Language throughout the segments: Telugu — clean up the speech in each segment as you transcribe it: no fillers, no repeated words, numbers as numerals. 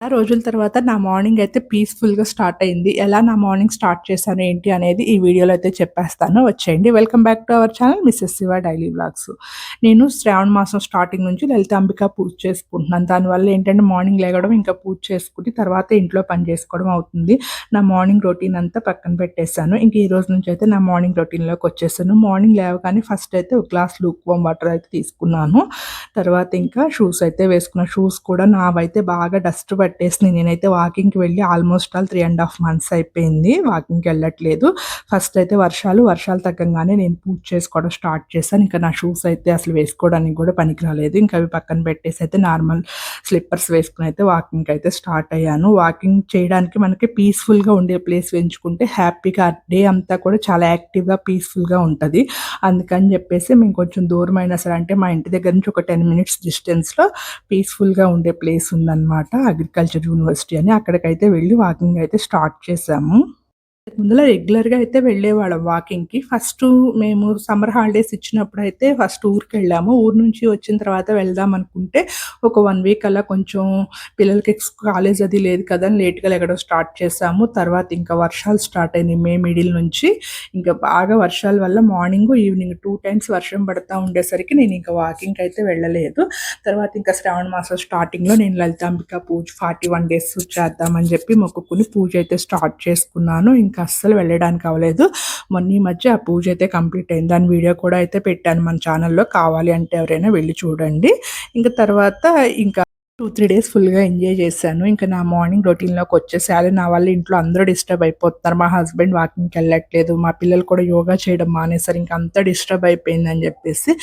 చాలా రోజుల తర్వాత నా మార్నింగ్ అయితే పీస్‌ఫుల్‌గా స్టార్ట్ అయింది. ఎలా నా మార్నింగ్ స్టార్ట్ చేశాను ఏంటి అనేది ఈ వీడియోలో అయితే చెప్పేస్తాను. వచ్చేయండి. Welcome back to our channel Mrs Shiva daily vlogs. నేను శ్రావణ మాసం స్టార్టింగ్ నుంచి లలితాంబిక పూజ చేసుకుంటున్నాను. దానివల్ల ఏంటంటే మార్నింగ్ లెగడం, ఇంకా పూజ చేసుకొని తర్వాత ఇంట్లో పని చేసుకోవడం అవుతుంది. నా మార్నింగ్ రొటీన్ అంతా పక్కన పెట్టేసాను. ఇంక ఈ రోజు నుంచి అయితే నా మార్నింగ్ రొటీన్‌లోకి వచ్చేసాను. మార్నింగ్ లేవగానే ఫస్ట్ అయితే ఒక గ్లాస్ లూక్ వార్మ్ వాటర్ అయితే తీసుకున్నాను. తర్వాత ఇంకా షూస్ అయితే వేసుకున్నా. షూస్ కూడా నావైతే బాగా డస్ట్ పట్టేసినాయి. నేనైతే వాకింగ్‌కి వెళ్ళి ఆల్మోస్ట్ ఆల్ 3½ మంత్స్ అయిపోయింది. వాకింగ్‌కెళ్ళట్లేదు. ఫస్ట్ అయితే వర్షాలు తగ్గంగానే నేను పూజ చేసుకోవడం స్టార్ట్ చేశాను. ఇంకా నా షూస్ అయితే అసలు వేసుకోవడానికి కూడా పనికి రాలేదు. ఇంకా అవి పక్కన పెట్టేసి అయితే నార్మల్ స్లిప్పర్స్ వేసుకొని అయితే వాకింగ్‌కి అయితే స్టార్ట్ అయ్యాను. వాకింగ్ చేయడానికి మనకి పీస్‌ఫుల్‌గా ఉండే ప్లేస్ ఎంచుకుంటే హ్యాపీగా డే అంతా కూడా చాలా యాక్టివ్‌గా, పీస్‌ఫుల్‌గా ఉంటది. అందుకని చెప్పేసి మేము కొంచెం దూరమైనా సరే, అంటే మా ఇంటి దగ్గర నుంచి ఒక 10 మినిట్స్ డిస్టెన్స్‌లో పీస్‌ఫుల్‌గా ఉండే ప్లేస్ ఉందన్నమాట. అగ్రికల్చర్ యూనివర్సిటీ అని. అక్కడికైతే వెళ్ళి వాకింగ్ అయితే స్టార్ట్ చేశాము. ముందుల రెగ్యులర్‌గా అయితే వెళ్ళేవాళ్ళం వాకింగ్‌కి. మేము సమ్మర్ హాలిడేస్ ఇచ్చినప్పుడైతే ఫస్ట్ ఊరికెళ్ళాము. ఊరు నుంచి వచ్చిన తర్వాత వెళ్దాం అనుకుంటే ఒక 1 వీక్ అలా కొంచెం పిల్లలకి కాలేజ్ అది లేదు కదా అని లేట్‌గా లెగడం స్టార్ట్ చేశాము. తర్వాత ఇంకా వర్షాలు స్టార్ట్ అయినాయి మే మిడిల్ నుంచి. ఇంకా బాగా వర్షాల వల్ల మార్నింగు, ఈవినింగ్ 2 టైమ్స్ వర్షం పడతా ఉండేసరికి నేను ఇంకా వాకింగ్‌కి అయితే వెళ్ళలేదు. తర్వాత ఇంకా శ్రావణ మాసం స్టార్టింగ్‌లో నేను లలితాంబిక పూజ 41 డేస్ చేద్దామని చెప్పి మొక్కుకొని పూజ అయితే స్టార్ట్ చేసుకున్నాను. ఇంకా అస్సలు వెళ్ళడానికి అవ్వలేదు. మొన్న ఈ మధ్య ఆ పూజ అయితే కంప్లీట్ అయింది. దాని వీడియో కూడా అయితే పెట్టాను మన ఛానల్‌లో. కావాలి అంటే ఎవరైనా వెళ్లి చూడండి. ఇంక తర్వాత ఇంకా 2, 3 డేస్ ఫుల్‌గా ఎంజాయ్ చేశాను. ఇంకా నా మార్నింగ్ రొటీన్‌లోకొచ్చేసేయాలి. నా వల్ల ఇంట్లో అందరూ డిస్టర్బ్ అయిపోతున్నారు. మా హస్బెండ్ వాకింగ్‌కెళ్ళట్లేదు. మా పిల్లలు కూడా యోగా చేయడం మానేశారు. ఇంక అంతా డిస్టర్బ్ అయిపోయిందని చెప్పేసి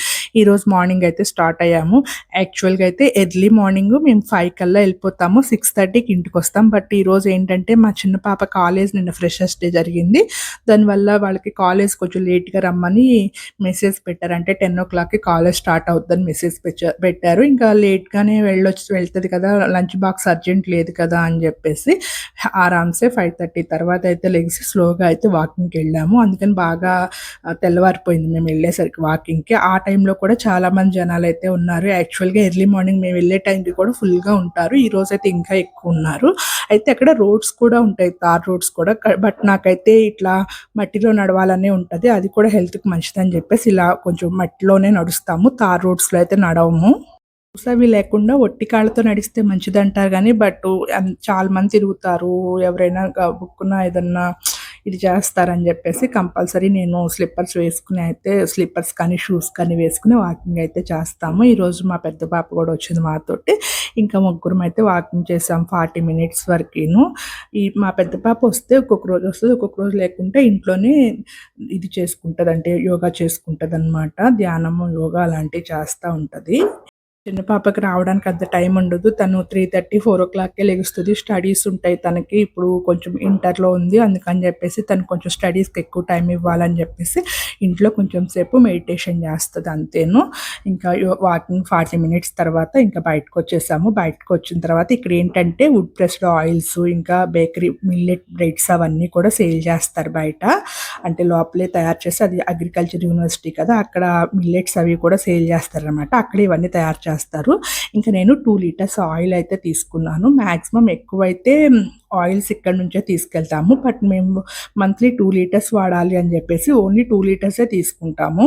ఈరోజు మార్నింగ్ అయితే స్టార్ట్ అయ్యాము. యాక్చువల్‌గా అయితే ఎర్లీ మార్నింగ్ మేము 5 కల్లా వెళ్ళిపోతాము. 6:30కి ఇంటికొస్తాం. బట్ ఈరోజు ఏంటంటే మా చిన్న పాప కాలేజ్ నిన్న ఫ్రెషర్స్ డే జరిగింది. దానివల్ల వాళ్ళకి కాలేజ్ కొంచెం లేట్‌గా రమ్మని మెసేజ్ పెట్టారు. అంటే 10:00కి కాలేజ్ స్టార్ట్ అవుద్దని మెసేజ్ పెట్టారు. ఇంకా లేట్‌గానే వెళ్తది కదా! లంచ్ బాక్స్ అర్జెంట్ లేదు కదా అని చెప్పేసి ఆరామ్సే 5:30 తర్వాత అయితే లెగిసి స్లోగా అయితే వాకింగ్‌కెళ్ళాము. అందుకని బాగా తెల్లవారిపోయింది మేము వెళ్ళేసరికి వాకింగ్‌కి. ఆ టైంలో కూడా చాలామంది జనాలైతే ఉన్నారు. యాక్చువల్‌గా ఎర్లీ మార్నింగ్ మేము వెళ్ళే టైంకి కూడా ఫుల్‌గా ఉంటారు. ఈరోజైతే ఇంకా ఎక్కువ ఉన్నారు. అయితే అక్కడ రోడ్స్ కూడా ఉంటాయి. తార్ రోడ్స్ కూడా. బట్ నాకైతే ఇట్లా మట్టిలో నడవాలనే ఉంటది. అది కూడా హెల్త్‌కి మంచిదని చెప్పేసి ఇలా కొంచెం మట్టిలోనే నడుస్తాము. తార్ రోడ్స్‌లో అయితే నడవము. షూస్ అవి లేకుండా ఒట్టి కాళ్ళతో నడిస్తే మంచిదంటారు గానీ, చాలా మంది తిరుగుతారు. ఎవరైనా గబుక్కున ఏదన్నా ఇది చేస్తారని జెప్పేసి కంపల్సరీ నేను స్లిప్పర్స్ కానీ, షూస్ కానీ వేసుకొని వాకింగ్ అయితే చేస్తాము. ఈరోజు మా పెద్ద పాప గూడా వచ్చింది మాతోటి. ఇంకా ముగ్గురమైతే వాకింగ్ చేసాం 40 మినిట్స్ వరకిను. మా పెద్ద పాప వస్తే ఒక్కొక్క రోజు వస్తది. ఒక్కొక్క రోజు లేకుంటే ఇంట్లోనే ఇది చేసుకుంటది. అంటే యోగా చేసుకుంటదనమాట. ధ్యానము, యోగా అలాంటివి చేస్తా ఉంటది. చిన్న పాపకి రావడానికి అంత టైం ఉండదు. తను 3:30, 4:00కే లెగుస్తది. స్టడీస్ ఉంటాయి తనకి. ఇప్పుడు కొంచెం ఇంటర్‌లో ఉంది. అందుకని జెప్పేసి తను కొంచెం స్టడీస్‌కి ఎక్కువ టైం ఇవ్వాలని జెప్పేసి ఇంట్లో కొంచెం సేపు మెడిటేషన్ జేస్తది అంతేను. ఇంకా వాకింగ్ 40 మినిట్స్ తర్వాత ఇంకా బయటకొచ్చేసాము. బయటకొచ్చిన తర్వాత ఇక్కడేంటంటే వుడ్ ప్రెస్డ్ ఆయిల్స్, ఇంకా బేకరీ మిల్లెట్ బ్రెడ్స్ అవన్నీ కూడా సేల్ జేస్తారు బయట. అంటే లోపలే తయారు చేసి, అది అగ్రికల్చర్ యూనివర్సిటీ కదా! అక్కడ మిల్లెట్స్ అవి కూడా సేల్ చేస్తారనమాట. అక్కడే ఇవన్నీ తయారు చేస్తారు. ఇంక నేను 2 లీటర్స్ ఆయిల్ అయితే తీసుకున్నాను. మాక్సిమం ఎక్కువైతే ఆయిల్స్ ఇక్కడి నుంచే తీసుకెళ్తాము. బట్ మేము మంత్లీ 2 లీటర్స్ వాడాలి అని చెప్పేసి ఓన్లీ 2 లీటర్సే తీసుకుంటాము.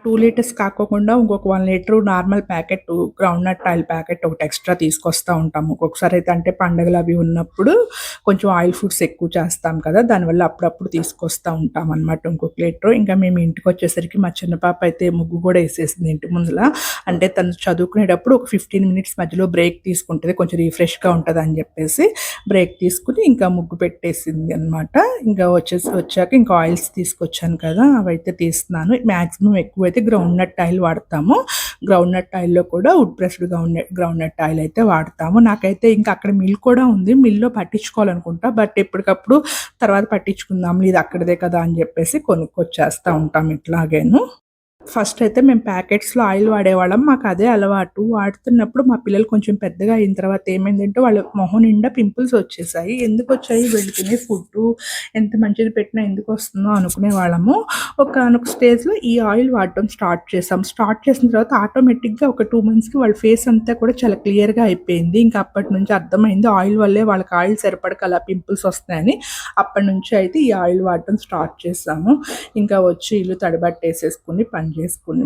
2 లీటర్స్ కాకోకుండా ఇంకొక 1 litre normal packet groundnut oil packet ఒకటి ఎక్స్‌ట్రా తీసుకొస్తా ఉంటాము. ఒక్కొక్కసారి అయితే అంటే పండగలు అవి ఉన్నప్పుడు కొంచెం ఆయిల్ ఫుడ్స్ ఎక్కువ చేస్తాం కదా! దానివల్ల అప్పుడప్పుడు తీసుకొస్తా ఉంటామనమాట ఇంకొక లీటరు. ఇంకా మేము ఇంటికొచ్చేసరికి మా చిన్న పాప అయితే ముగ్గు కూడా ఏసేసింది ఇంటి ముందుల. అంటే తను చదువుకునేటప్పుడు ఒక 15 మినిట్స్ మధ్యలో బ్రేక్ తీసుకుంటది. కొంచెం రిఫ్రెష్‌గా ఉంటదని చెప్పేసి బ్రేక్ తీసుకొని ఇంకా ముగ్గు పెట్టేసింది అనమాట. ఇంకా వచ్చాక ఇంకా ఆయిల్స్ తీసుకొచ్చాను కదా! అవైతే తీస్తున్నాను. మాక్సిమం ఎక్కువైతే గ్రౌండ్‌నట్ ఆయిల్ వాడతాము. గ్రౌండ్‌నట్ ఆయిల్‌లో కూడా వుడ్ ప్రెస్డ్ గ్రౌండ్‌నట్ ఆయిల్ అయితే వాడతాము. నాకైతే ఇంకా అక్కడ మిల్ కూడా ఉంది. మిల్‌లో పట్టించుకోవాలనుకుంటా. బట్ ఎప్పటికప్పుడు తర్వాత పట్టించుకుందాంలే, ఇది అక్కడిదే కదా అని చెప్పేసి కొనుక్కొచ్చేస్తా ఉంటాం ఇట్లాగేను. ఫస్ట్ అయితే మేము ప్యాకెట్స్‌లో ఆయిల్ వాడేవాళ్ళం. మాకు అదే అలవాటు. వాడుతున్నప్పుడు మా పిల్లలు కొంచెం పెద్దగా అయిన తర్వాత ఏమైందంటే వాళ్ళ మొహం నిండా పింపుల్స్ వచ్చేసాయి. ఎందుకొచ్చాయి వీళ్ళు తినే ఫుడ్డు ఎంత మంచిది పెట్టినా ఎందుకొస్తుందో అనుకునేవాళ్ళము. ఒకానొక స్టేజ్‌లో ఈ ఆయిల్ వాడటం స్టార్ట్ చేసాం. స్టార్ట్ చేసిన తర్వాత ఆటోమేటిక్‌గా ఒక 2 మంత్స్‌కి వాళ్ళ ఫేస్ అంతా కూడా చాలా క్లియర్‌గా అయిపోయింది. ఇంకా అప్పటి నుంచి అర్థమైంది ఆయిల్ వల్లే వాళ్ళకి ఆయిల్ సరిపడక అలా పింపుల్స్ వస్తున్నాయని. అప్పటి నుంచి అయితే ఈ ఆయిల్ వాడటం స్టార్ట్ చేసాము. ఇంకా వచ్చి ఇల్లు తడిబట్టేసేసుకొని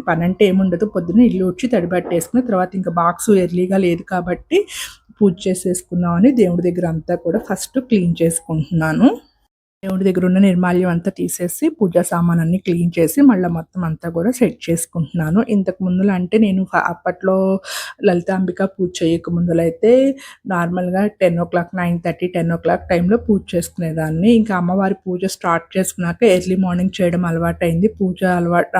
పనంటే ఏముండదు. పొద్దున్నే ఇల్లు ఊడ్చి తడిబట్టేసుకుని తర్వాత ఇంకా బాక్సు ఎర్లీగా లేదు కాబట్టి పూజ చేసేసుకుందామని దేవుడి దగ్గర అంతా కూడా ఫస్ట్ క్లీన్ చేసుకుంటున్నాను. దేవుడి దగ్గర ఉన్న నిర్మాల్యం అంతా తీసేసి పూజా సామానన్నీ క్లీన్ చేసి మళ్ళీ మొత్తం అంతా కూడా సెట్ చేసుకుంటున్నాను. ఇంతకు ముందుల అంటే నేను అప్పట్లో లలితాంబిక పూజ చేయక ముందులైతే నార్మల్‌గా 10:00, 9:30, 10:00 టైంలో పూజ చేసుకునేదాన్ని. ఇంకా అమ్మవారి పూజ స్టార్ట్ చేసుకున్నాక ఎర్లీ మార్నింగ్ చేయడం అలవాటయింది. పూజ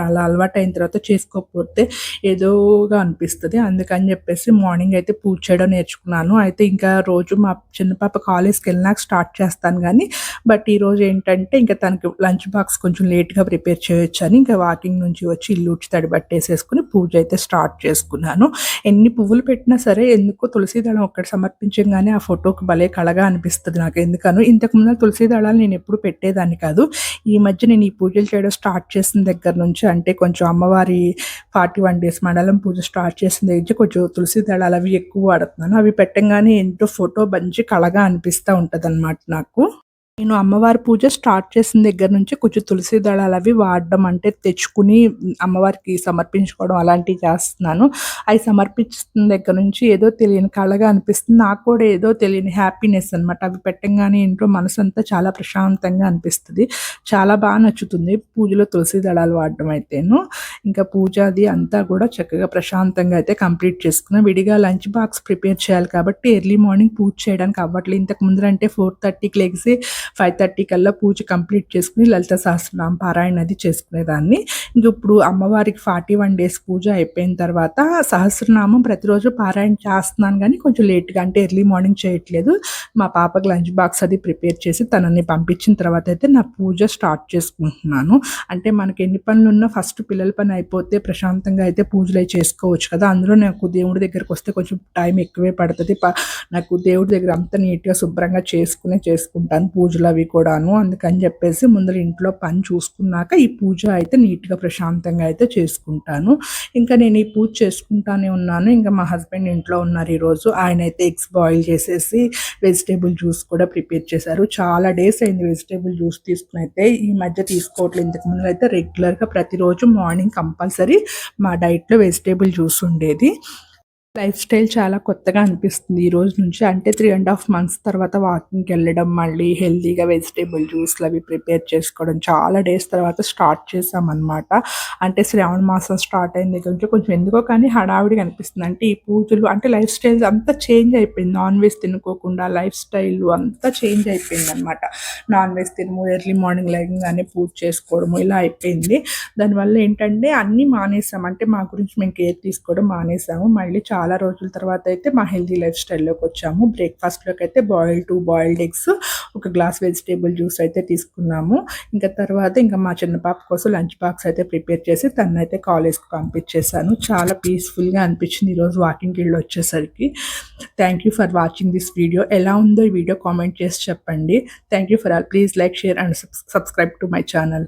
అలా అలవాటయిన తర్వాత చేసుకోకపోతే ఏదోగా అనిపిస్తది. అందుకని చెప్పేసి మార్నింగ్ అయితే పూజ చేయడం నేర్చుకున్నాను. అయితే ఇంకా రోజు మా చిన్న పాప కాలేజ్‌కెళ్ళినాక స్టార్ట్ చేస్తాను గానీ, బట్ ఈరోజు ఏంటంటే ఇంకా తనకి లంచ్ బాక్స్ కొంచెం లేట్‌గా ప్రిపేర్ చేయొచ్చని ఇంకా వాకింగ్ నుంచి వచ్చి ఇల్లు ఊడ్చి తడిబట్టేసేసుకొని పూజ అయితే స్టార్ట్ చేసుకున్నాను. ఎన్ని పువ్వులు పెట్టినా సరే ఎందుకో తులసి దళం ఒక్కటి సమర్పించంగానే ఆ ఫోటోకి భలే కళగా అనిపిస్తది నాకు ఎందుకనో. ఇంతకు ముందల తులసి దళాలు నేనెప్పుడు పెట్టేదాన్ని కాదు. ఈ మధ్య నేను ఈ పూజలు చేయడం స్టార్ట్ చేసిన దగ్గర నుంచి అంటే కొంచెం అమ్మవారి 41 డేస్ మండలం పూజ స్టార్ట్ చేసిన దగ్గర నుంచి కొంచెం తులసి దళాలు అవి ఎక్కువ వాడుతున్నాను. అవి పెట్టంగానే ఏంటో ఫోటో మంచి కళగా అనిపిస్తా ఉంటదనమాట నాకు. నేను అమ్మవారి పూజ స్టార్ట్ చేసిన దగ్గర నుంచి కొంచెం తులసి దళాలవి వాడడం అంటే తెచ్చుకుని అమ్మవారికి సమర్పించుకోవడం అలాంటివి చేస్తున్నాను. అయి సమర్పించిన దగ్గర నుంచి ఏదో తెలియని కళగా అనిపిస్తుంది. నాకు కూడా ఏదో తెలియని హ్యాపీనెస్ అనమాట. అవి పెట్టంగానే ఇంట్లో మనసంతా చాలా ప్రశాంతంగా అనిపిస్తది. చాలా నచ్చుతుంది పూజలో తులసి దళాలు వాడడం అయితేను. ఇంకా పూజ అది అంతా కూడా చక్కగా ప్రశాంతంగా అయితే కంప్లీట్ చేసుకున్నా. విడిగా లంచ్ బాక్స్ ప్రిపేర్ చేయాలి కాబట్టి ఎర్లీ మార్నింగ్ పూజ చేయడానికి అవ్వట్లేదు. ఇంతకు ముందరంటే 4:30కి లెగిసి 5:30 కల్లా పూజ కంప్లీట్ చేసుకుని లలిత సహస్రనామ పారాయణ అది చేసుకునేదాన్ని. ఇంక ఇప్పుడు అమ్మవారికి 41 డేస్ పూజ అయిపోయిన తర్వాత సహస్రనామం ప్రతిరోజు పారాయణ చేస్తున్నాను గానీ కొంచెం లేట్‌గా అంటే ఎర్లీ మార్నింగ్ చేయట్లేదు. మా పాపకి లంచ్ బాక్స్ అది ప్రిపేర్ చేసి తనని పంపించిన తర్వాత అయితే నా పూజ స్టార్ట్ చేసుకుంటున్నాను. అంటే మనకి ఎన్ని పనులున్నా ఫస్ట్ పిల్లల పని అయిపోతే ప్రశాంతంగా అయితే పూజలయి చేసుకోవచ్చు కదా! అందులో నాకు దేవుడి దగ్గరకొస్తే కొంచెం టైం ఎక్కువే పడతది. నాకు దేవుడి దగ్గర అంతా నీట్‌గా శుభ్రంగా చేసుకుంటాను పూజలు అవి కూడాను. అందుకని చెప్పేసి ముందర ఇంట్లో పని చూసుకున్నాక ఈ పూజ అయితే నీట్‌గా ప్రశాంతంగా అయితే చేసుకుంటాను. ఇంకా నేను ఈ పూజ చేసుకుంటానే ఉన్నాను. ఇంకా మా హస్బెండ్ ఇంట్లో ఉన్నారు ఈరోజు. ఆయనైతే ఎగ్స్ బాయిల్ చేసేసి వెజిటబుల్ జ్యూస్ కూడా ప్రిపేర్ చేశారు. చాలా డేస్ అయింది వెజిటబుల్ జ్యూస్ తీసుకొని అయితే ఈ మధ్య తీసుకోవట్లేదు. ఇంతకు ముందరైతే రెగ్యులర్‌గా ప్రతిరోజు మార్నింగ్ కంపల్సరీ మా డైట్‌లో వెజిటబుల్ జ్యూస్ ఉండేది. లైఫ్ స్టైల్ చాలా కొత్తగా అనిపిస్తుంది ఈ రోజు నుంచి. అంటే 3½ మంత్స్ తర్వాత వాకింగ్‌కెళ్ళడం, మళ్ళీ హెల్తీగా వెజిటబుల్ జ్యూస్‌లు అవి ప్రిపేర్ చేసుకోవడం చాలా డేస్ తర్వాత స్టార్ట్ చేశామనమాట. అంటే శ్రావణ మాసం స్టార్ట్ అయిన దగ్గర నుంచి కొంచెం ఎందుకో కానీ హడావిడిగా అనిపిస్తుంది. అంటే ఈ పూజలు అంటే లైఫ్ స్టైల్ అంతా చేంజ్ అయిపోయింది. నాన్ వెజ్ తినుకోకుండా లైఫ్ స్టైల్ అంతా చేంజ్ అయిపోయిందనమాట. నాన్ వెజ్ తినము, ఎర్లీ మార్నింగ్ లెగంగానే పూజ చేసుకోవడము ఇలా అయిపోయింది. దానివల్ల ఏంటంటే అన్నీ మానేసాం. అంటే మా గురించి మేము కేర్ తీసుకోవడం మానేసాము. మళ్ళీ చాలా రోజుల తర్వాత అయితే మా హెల్తీ లైఫ్ స్టైల్‌లోకి వచ్చాము. బ్రేక్‌ఫాస్ట్‌లోకి అయితే 2 బాయిల్డ్ ఎగ్స్, ఒక గ్లాస్ వెజిటబుల్ జ్యూస్ అయితే తీసుకున్నాము. ఇంకా తర్వాత ఇంకా మా చిన్న పాప కోసం లంచ్ బాక్స్ అయితే ప్రిపేర్ చేసి తననైతే కాలేజ్‌కి పంపించేసాను. చాలా పీస్‌ఫుల్‌గా అనిపించింది ఈరోజు వాకింగ్‌కి వెళ్ళొచ్చేసరికి. Thank you for watching this video. ఎలా ఉందో ఈ వీడియో కామెంట్ చేసి చెప్పండి. Thank you for all. Please like, share and subscribe to my channel.